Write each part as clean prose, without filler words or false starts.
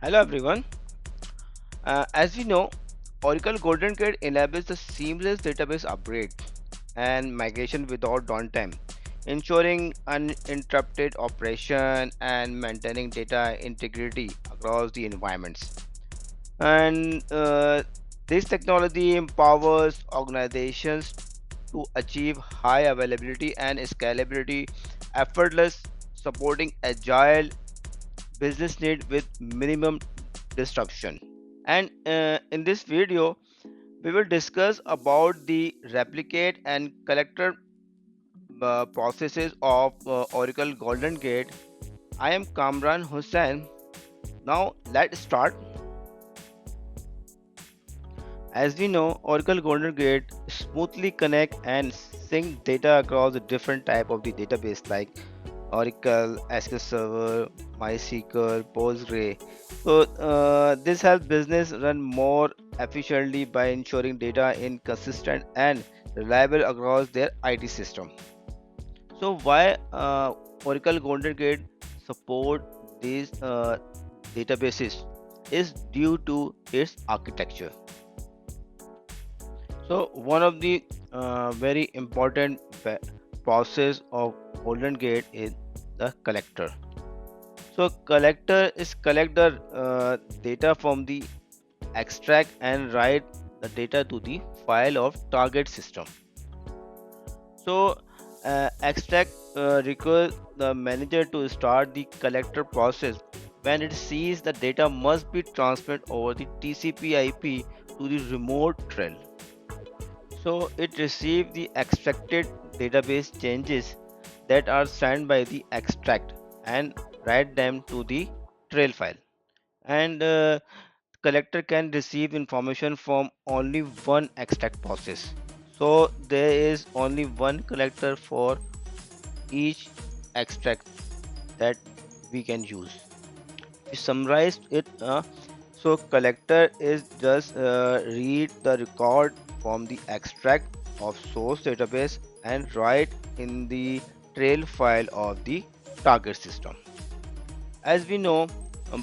Hello everyone. As we know, Oracle Golden Gate enables the seamless database upgrade and migration without downtime, ensuring uninterrupted operation and maintaining data integrity across the environments. And this technology empowers organizations to achieve high availability and scalability, effortless supporting agile business need with minimum disruption. And in this video we will discuss about the replicate and collector processes of Oracle Golden Gate. I am Kamran Hussain. Now let's start. As we know, Oracle Golden Gate smoothly connect and sync data across the different type of the database like Oracle, SQL Server, MySQL, Postgre. So this helps business run more efficiently by ensuring data is consistent and reliable across their IT system. So why Oracle Golden Gate support these databases is due to its architecture. So one of the very important process of Golden Gate is the collector. So collector is collect the data from the extract and write the data to the file of target system. So extract requires the manager to start the collector process when it sees the data must be transmitted over the TCP/IP to the remote trail. So it receives the extracted database changes that are sent by the extract and write them to the trail file. And collector can receive information from only one extract process. So there is only one collector for each extract that we can use. We summarized it. So collector is just read the record from the extract of source database and write in the trail file of the target system. As we know,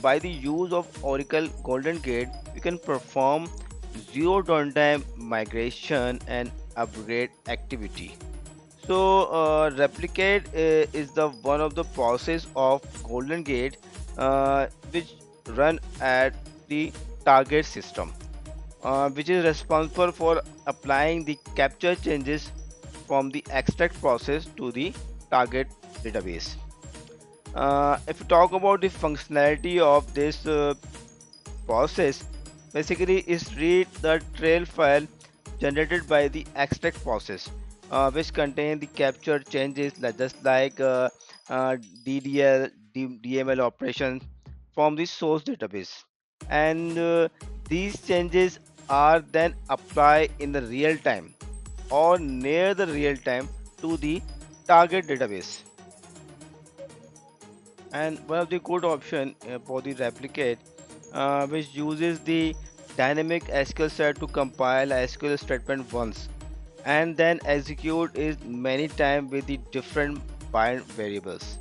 by the use of Oracle Golden Gate, we can perform zero downtime migration and upgrade activity. So replicate is the one of the process of Golden Gate which run at the target system, which is responsible for applying the capture changes from the extract process to the target database. If you talk about the functionality of this process, basically is read the trail file generated by the extract process, which contain the captured changes just like DDL, DML operations from the source database, and these changes are then applied in the real time or near the real time to the target database. And one of the good option for the replicate which uses the dynamic SQL set to compile a SQL statement once and then execute it many times with the different bind variables.